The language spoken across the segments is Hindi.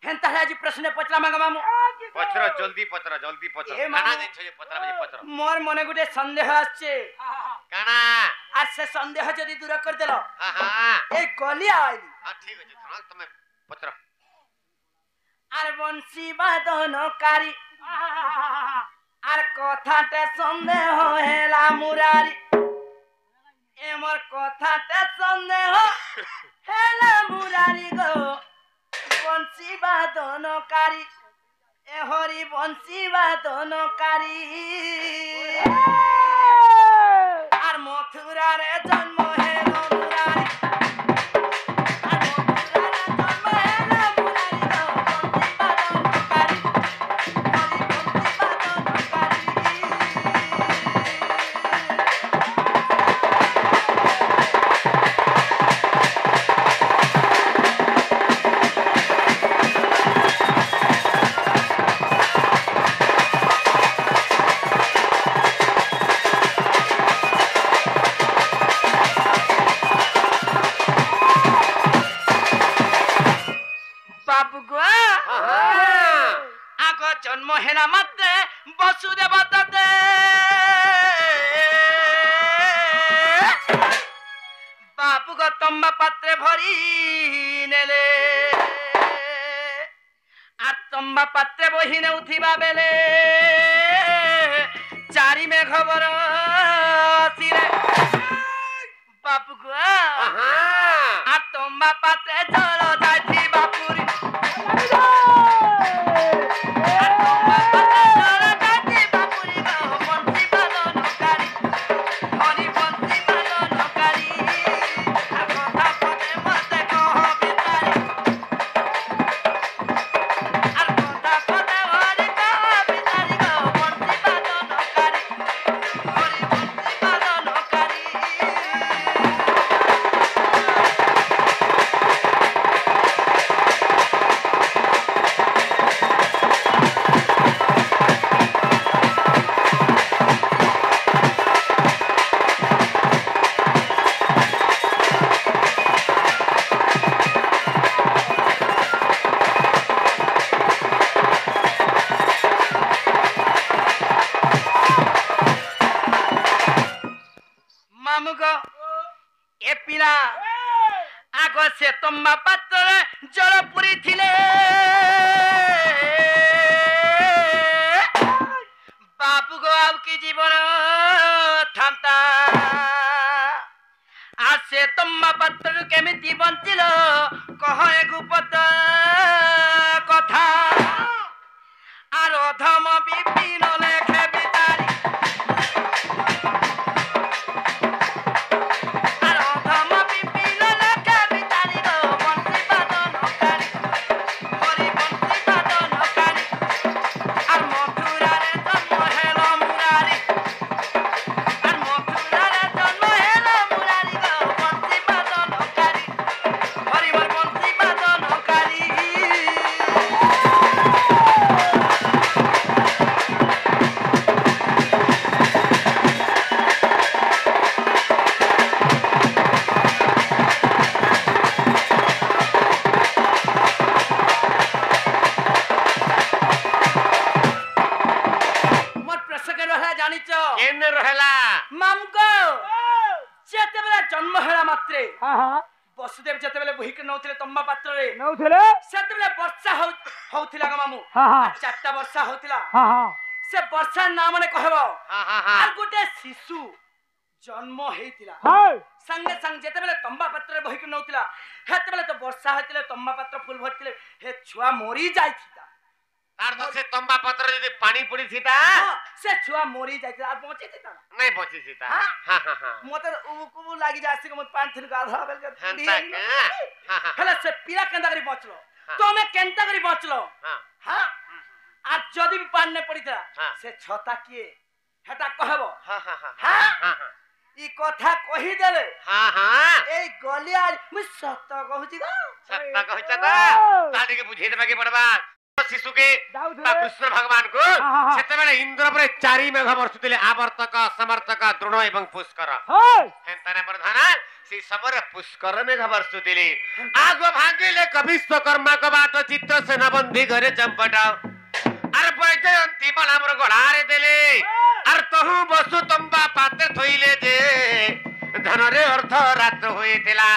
हेंता है आज प्रश्न पचला मागा मामू पचरा जल्दी पचरा काना दिन छे पचरा बजे पचरा मोर मने गुटे संदेह आछे काना आज से संदेह जदी दूर कर देलो हां हां ए गली आइली हां ठीक अछि सुनाल तमे पचरा आर बंसी बादनकारी आर कथाटे संदेह हेला मुरारी ए मोर कथाटे संदेह हेला मुरारी गो बंसी बादनकारी ए हरि बंसी बादनकारी आर मथुरा रे जन्म हेलो मुरारी जन्म हेना मते वसुदेव दत्ते बापू को तंबा पात्रे भरी नेले आ तंबा पात्रे बहिने उठिबा बेले चारी में खबर सिरे बापू को आ तंबा पात्रे चलो जाती बापूरी से तम्बा पात्र जलपुरी थिले बापू को अब की जीवन थांता आज से तम्बा पात्र केमिति बंचिल कह गुपत कथा आर अधम विपिन लेखे बितारी जन्म हेला मात्रे वसुदेव जते बेले बहिक नौथिले तंबा पात्र रे नौथिले सेते बेले वर्षा होथिला ग मामू चारटा वर्षा होथिला से वर्षा नाम ने कहबो आ गुटे शिशु जन्म हेतिला संगे संग जते बेले तंबा पात्र रे बहिक नौथिला हेते बेले तो वर्षा होथिले तंबा पात्र फूल भरथिले हे छुआ मोरी जाइथिता तार तो से तंबा पत्र यदि पानी पड़ी थीता से छुआ मोरी जाइथिता आ पहुंची थीता नहीं पहुंची थीता हां हां हां मोते उबु लागी जासी को मत पान थिल गाधा बेल के हला से पीला केंदा करी बचलो तमे केंता करी बचलो हां आ जदी भी पान ने पड़ीता से छता किए हेता कहबो हां हां हां हां ई कथा कहि देले हां हां ए गलिया मु सत्य कहूची गो सत्य कहूचा ता ताडी के बुझे देबा के पड़बा शिशु के कृष्ण भगवान को सेते बेले इंद्र पर चारी मेघ वर्षुतिले आवर्तक समर्थक द्रोण एवं पुष्कर हेंताने प्रधान से समर पुष्कर मेघ वर्षुतिले आगो भांगिले कविश्वकर्मा को बाट चित्त से नभ बंदी घरे चंपट अरे बैजयंती मला मोर गळारे देले अरे तहु बसु तंबा पाते थोइले जे धन रे अर्थ रात होइथिला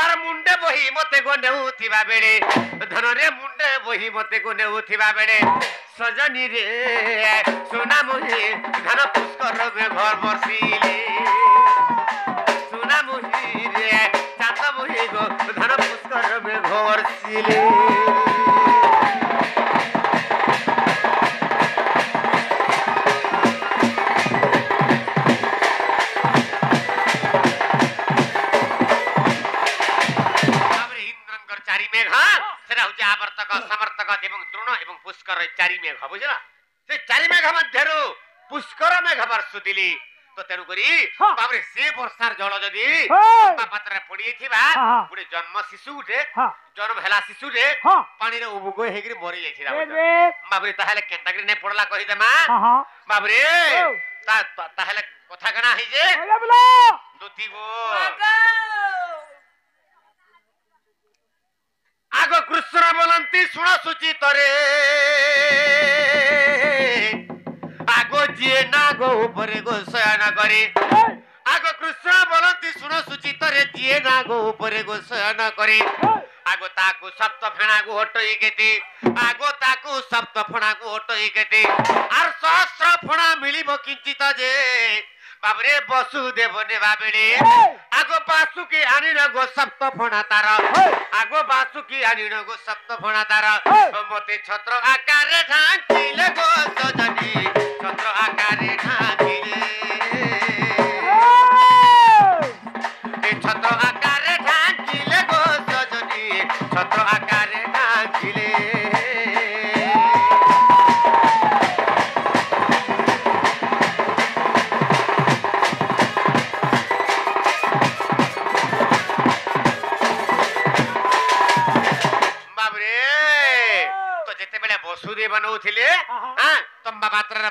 अरे मुंडे बही मते गो नेउथिबा बेले धन रे मुंडे बही मते गो नेउथिबा बेले सजनी रे सोना मोहि धन पुष्कर में घर बसिले सोना मोहि रे चांद मोहि गो धन पुष्कर में घर सिले आवर्तक समर्थक एवं द्रोण एवं पुष्कर चारि मेघ बुझला से चारि मेघ मध्यरु पुष्कर मेघ वर्षुतिली तो तेनु करी बाबरे से वर्षार जल जदी पात्र पड़ी थिबा गुडे जन्म शिशु गुटे जन्म हेला शिशु रे पानी रे उबुगो हेगिरी मरि जाइथिला बाबरे ताहेले केंतागिरी ने पड़ला कहि देमा बाबरे ताहेले कथा गना है जे दुती गो आगो कृष्ण बोलंती सुन सुचित रे आगो जिए ना गो ऊपर गो शयन करे आगो कृष्ण बोलंती सुन सुचित रे जिए ना गो ऊपर गो शयन करे आगो ताकू सप्त फेणा गो हटई केते आगो ताकू सप्त फणा गो हटई केते आर सहस्र फणा मिलिबो किंचित जे बाबरे वसुदेव ने बाबेले आगो बासुकी आनिन गो सप्त फणा तार आगो बासुकी आनिन गो सप्त फणा तार मते छत्र आकारे ढांकिले गो सजनी छत्र आकारे ढांकिले ए छत्र आकारे ढांकिले गो सजनी छत्र आकारे ढांकिले वसुदेव नौथिले हां तंबा पात्र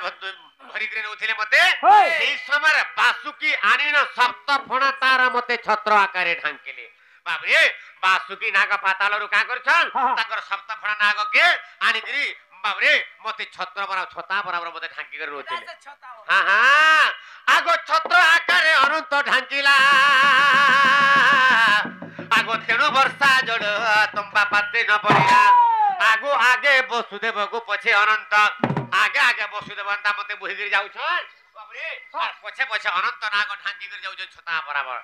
भरी करे नौथिले मते एई समय बासुकी आनिन सप्त फणा तार मते छत्र आकारे ढांकिले बाबरे बासुकी नाग पाताल रु का करछन ताकर सप्त फणा नाग के आनि दिरी बाबरे मते छत्र बरा छता बराबर मते ढांकी करे नौथिले हां हां आगो छत्र आकारे अनंत ढांकिला आगो तेणु वर्षा जड़ तंबा पात्रे न पड़िला आगो आगे वसुदेव को पछे अनंत आगे आगे वसुदेव अंता मते बुहिगिर जाउ छ बाबरे और पछे पछे अनंत नाग ढांकी कर जाउ छ छता बराबर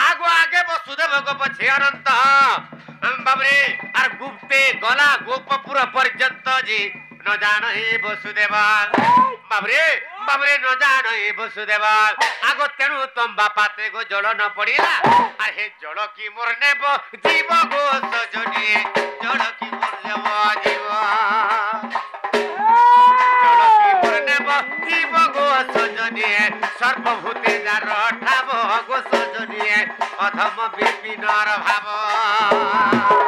आगो आगे वसुदेव को पछे अनंत बाबरे और गुप्ते गला गोपपुर पर्यंत जी न जान हे वसुदेव बाबरे बाबरे न जान हे वसुदेव आगो तेनु तंबा पाते गो जल न पड़िला आ हे जल की मोर नेब जीव गो सजनी जल की मोर नेब जीव जल की मोर नेब जीव गो सजनी सर्वभूते जार ठाव गो सजनी अधम विपिनर भाव